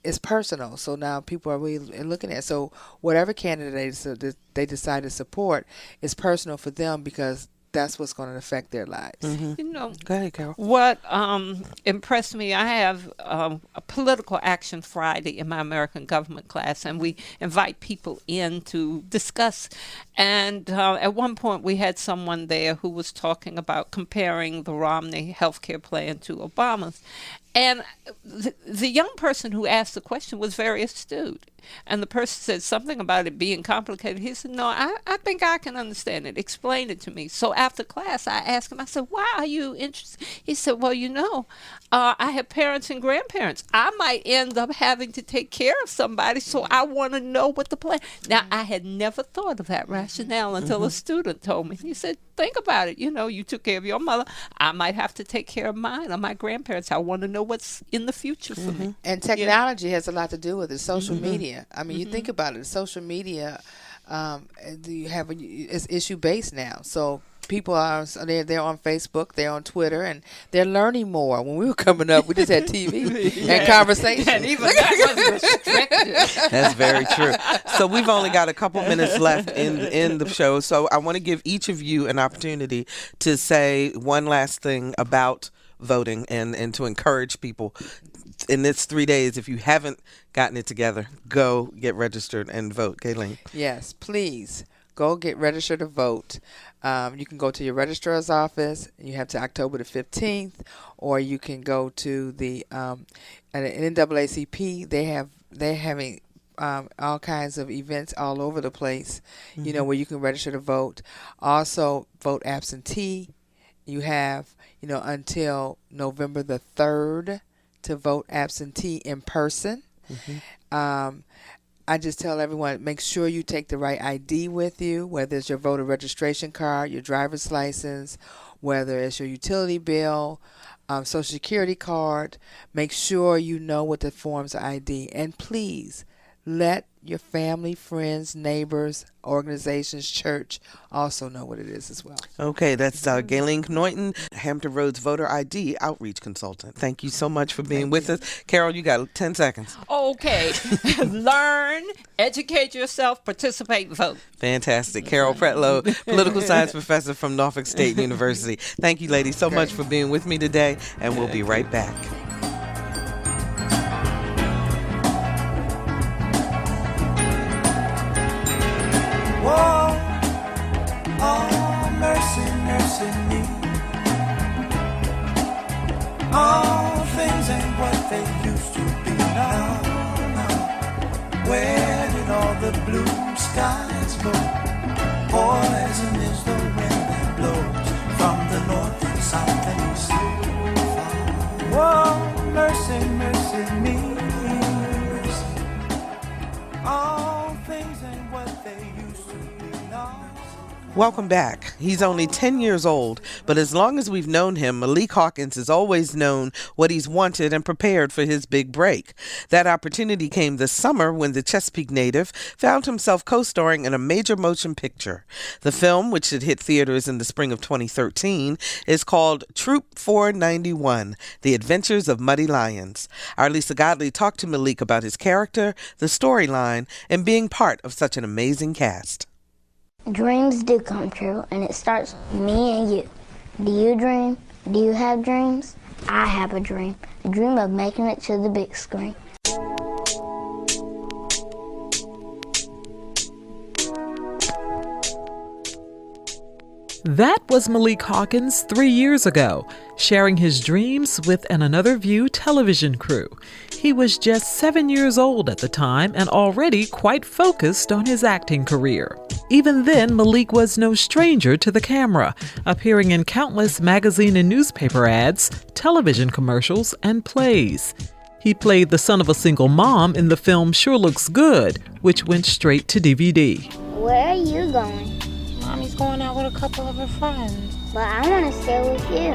Speaker 4: it's personal. So now people are really looking at it. So whatever candidate they decide to support is personal for them because that's what's going to affect their lives.
Speaker 1: Go ahead, Carol.
Speaker 3: What impressed me, I have a political action Friday in my American government class, and we invite people in to discuss. And at one point, we had someone there who was talking about comparing the Romney healthcare plan to Obama's. And the young person who asked the question was very astute. And the person said something about it being complicated. He said, no, I think I can understand it. Explain it to me. So after class, I asked him, I said, why are you interested? He said, well, I have parents and grandparents. I might end up having to take care of somebody, so I want to know what the plan. Now, I had never thought of that rationale until a student told me. He said, think about it. You took care of your mother. I might have to take care of mine or my grandparents. I want to know what's in the future for me.
Speaker 4: And technology has a lot to do with it. Social media. I mean, you think about it. Social media, it's issue based now. So people they're on Facebook, they're on Twitter, and they're learning more. When we were coming up, we just had TV and conversation.
Speaker 3: And even that was restricted.
Speaker 1: That's very true. So we've only got a couple minutes left in the show. So I want to give each of you an opportunity to say one last thing about voting and to encourage people in this 3 days, if you haven't gotten it together, go get registered and vote. Gaylene.
Speaker 4: Yes, please go get registered to vote. You can go to your registrar's office. You have to October the 15th, or you can go to the NAACP. They're having all kinds of events all over the place, where you can register to vote. Also, vote absentee. You have, until November the 3rd to vote absentee in person. I just tell everyone, make sure you take the right ID with you, whether it's your voter registration card, your driver's license, whether it's your utility bill, Social Security card. Make sure you know what the forms of ID. And please let your family, friends, neighbors, organizations, church also know what it is as well.
Speaker 1: Okay, that's Gaylene Kanoyton, Hampton Roads Voter ID Outreach Consultant. Thank you so much for being with us. Carol, you got 10 seconds.
Speaker 3: Okay. Learn, educate yourself, participate, vote.
Speaker 1: Fantastic. Carol Pretlow, Political Science Professor from Norfolk State University. Thank you, ladies, so much for being with me today, and we'll be right back.
Speaker 6: Oh, mercy, mercy me. All things ain't what they used to be now. Where did all the blue skies go? Poison is the wind that blows from the north and south and east. Oh, mercy, mercy me. All things ain't what they used to be now.
Speaker 1: Welcome back. He's only 10 years old, but as long as we've known him, Malik Hawkins has always known what he's wanted and prepared for his big break. That opportunity came this summer when the Chesapeake native found himself co-starring in a major motion picture. The film, which should hit theaters in the spring of 2013, is called Troop 491, The Adventures of Muddy Lions. Our Lisa Godley talked to Malik about his character, the storyline, and being part of such an amazing cast.
Speaker 7: Dreams do come true, and it starts with me and you. Do you dream? Do you have dreams? I have a dream of making it to the big screen.
Speaker 8: That was Malik Hawkins 3 years ago, sharing his dreams with an Another View television crew. He was just 7 years old at the time and already quite focused on his acting career. Even then, Malik was no stranger to the camera, appearing in countless magazine and newspaper ads, television commercials, and plays. He played the son of a single mom in the film Sure Looks Good, which went straight to DVD.
Speaker 7: Where are you going?
Speaker 9: Mommy's going out with a couple of her friends.
Speaker 7: But I want to stay with you.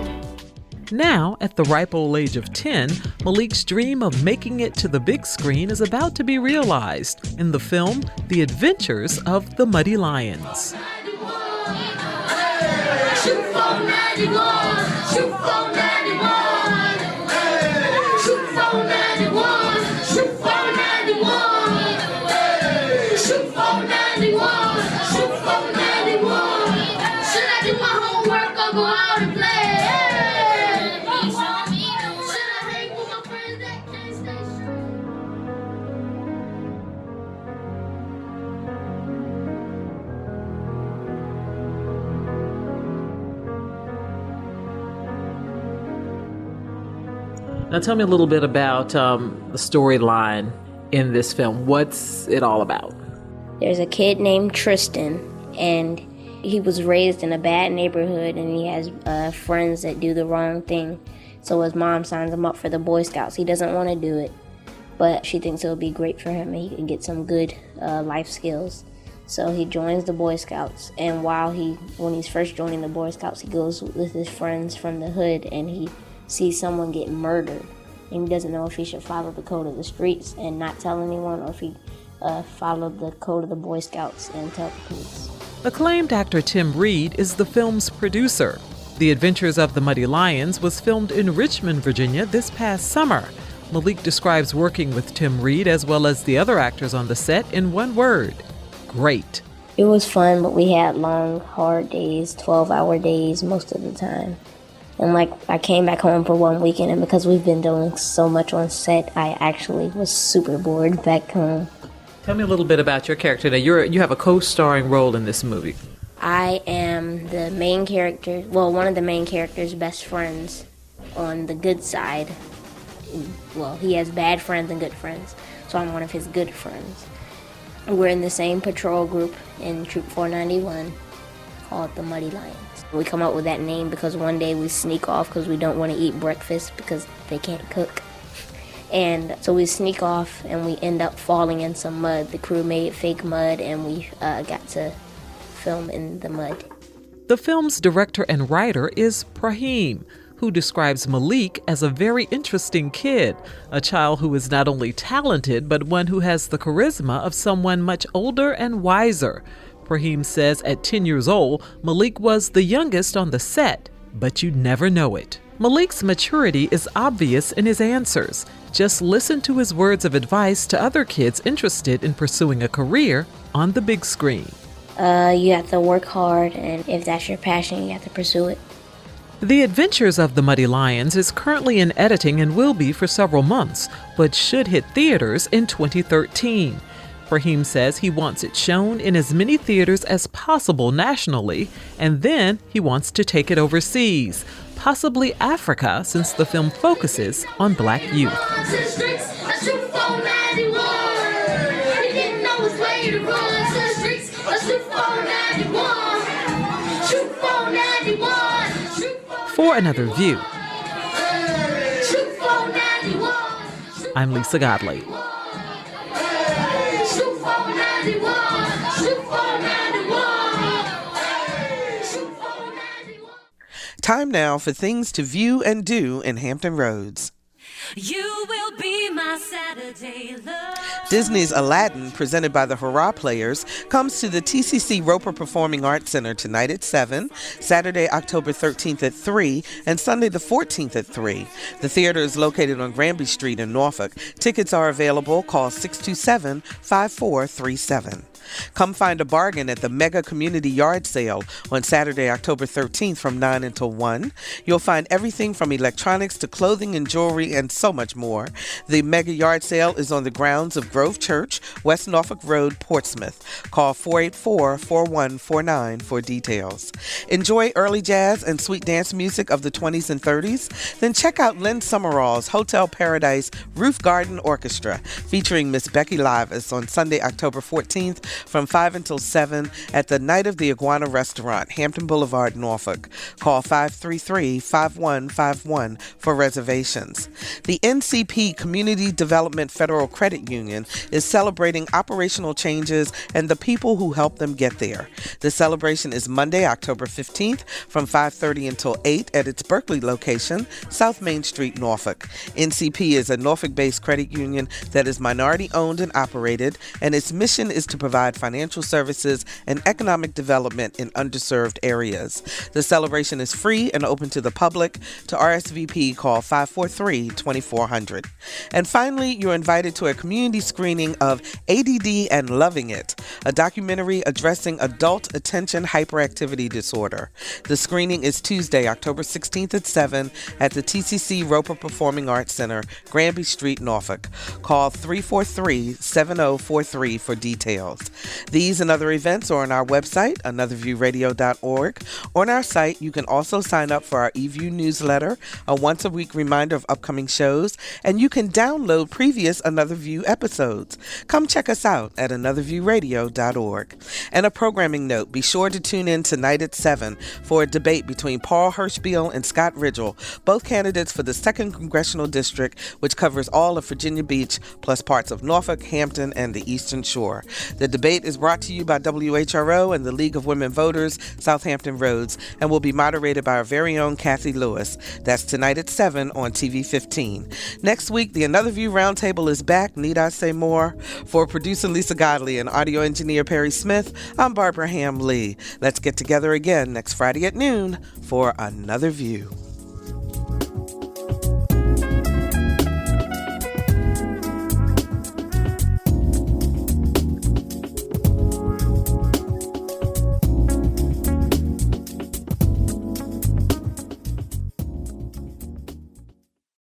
Speaker 8: Now, at the ripe old age of 10, Malik's dream of making it to the big screen is about to be realized in the film The Adventures of the Muddy Lions.
Speaker 10: Shoot 491, shoot 491, shoot 491, shoot 491, shoot 491, shoot 491. Should I do my homework or go out and play?
Speaker 8: Now tell me a little bit about the storyline in this film. What's it all about?
Speaker 11: There's a kid named Tristan, and he was raised in a bad neighborhood, and he has friends that do the wrong thing. So his mom signs him up for the Boy Scouts. He doesn't want to do it, but she thinks it'll be great for him and he can get some good life skills. So he joins the Boy Scouts, and when he's first joining the Boy Scouts, he goes with his friends from the hood, and he sees someone get murdered, and he doesn't know if he should follow the code of the streets and not tell anyone, or if he follow the code of the Boy Scouts and tell the police.
Speaker 8: Acclaimed actor Tim Reed is the film's producer. The Adventures of the Muddy Lions was filmed in Richmond, Virginia this past summer. Malik describes working with Tim Reed as well as the other actors on the set in one word: great.
Speaker 11: It was fun, but we had long, hard days, 12-hour days most of the time. And like, I came back home for one weekend, and because we've been doing so much on set, I actually was super bored back home.
Speaker 8: Tell me a little bit about your character. Now, you have a co-starring role in this movie.
Speaker 11: I am the main character, well, one of the main character's best friends on the good side. Well, he has bad friends and good friends, so I'm one of his good friends. We're in the same patrol group in Troop 491 called the Muddy Lions. We come up with that name because one day we sneak off because we don't want to eat breakfast because they can't cook. And so we sneak off and we end up falling in some mud. The crew made fake mud and we got to film in the mud.
Speaker 8: The film's director and writer is Prahim, who describes Malik as a very interesting kid, a child who is not only talented, but one who has the charisma of someone much older and wiser. Prahim says at 10 years old, Malik was the youngest on the set, but you'd never know it. Malik's maturity is obvious in his answers. Just listen to his words of advice to other kids interested in pursuing a career on the big screen.
Speaker 11: You have to work hard, and if that's your passion, you have to pursue it.
Speaker 8: The Adventures of the Muddy Lions is currently in editing and will be for several months, but should hit theaters in 2013. Prahim says he wants it shown in as many theaters as possible nationally, and then he wants to take it overseas, possibly Africa, since the film focuses on Black youth. For Another View, I'm Lisa Godley.
Speaker 1: Time now for things to view and do in Hampton Roads.
Speaker 10: You will be my Saturday love.
Speaker 1: Disney's Aladdin, presented by the Hurrah Players, comes to the TCC Roper Performing Arts Center tonight at 7, Saturday, October 13th at 3, and Sunday the 14th at 3. The theater is located on Granby Street in Norfolk. Tickets are available. Call 627-5437. Come find a bargain at the Mega Community Yard Sale on Saturday, October 13th from 9 until 1. You'll find everything from electronics to clothing and jewelry and so much more. The Mega Yard Sale is on the grounds of Grove Church, West Norfolk Road, Portsmouth. Call 484-4149 for details. Enjoy early jazz and sweet dance music of the 20s and 30s? Then check out Lynn Summerall's Hotel Paradise Roof Garden Orchestra, featuring Miss Becky Livas on Sunday, October 14th from 5 until 7 at the Night of the Iguana Restaurant, Hampton Boulevard, Norfolk. Call 533-5151 for reservations. The NCP Community Development Federal Credit Union is celebrating operational changes and the people who helped them get there. The celebration is Monday, October 15th from 5:30 until 8 at its Berkeley location, South Main Street, Norfolk. NCP is a Norfolk-based credit union that is minority-owned and operated, and its mission is to provide financial services and economic development in underserved areas. The celebration is free and open to the public. To RSVP, call 543-2400. And finally, you're invited to a community screening of ADD and Loving It, a documentary addressing adult attention hyperactivity disorder. The screening is Tuesday, October 16th at 7 at the TCC Roper Performing Arts Center, Granby Street, Norfolk. Call 343-7043 for details. These and other events are on our website, anotherviewradio.org. On our site, you can also sign up for our eView newsletter, a once-a-week reminder of upcoming shows, and you can download previous Another View episodes. Come check us out at anotherviewradio.org. And a programming note, be sure to tune in tonight at 7 for a debate between Paul Hirschbiel and Scott Ridgel, both candidates for the 2nd Congressional District, which covers all of Virginia Beach, plus parts of Norfolk, Hampton, and the Eastern Shore. The debate is brought to you by WHRO and the League of Women Voters, Southampton Roads, and will be moderated by our very own Kathy Lewis. That's tonight at 7 on TV 15. Next week, the Another View Roundtable is back. Need I say more? For producer Lisa Godley and audio engineer Perry Smith, I'm Barbara Ham Lee. Let's get together again next Friday at noon for Another View.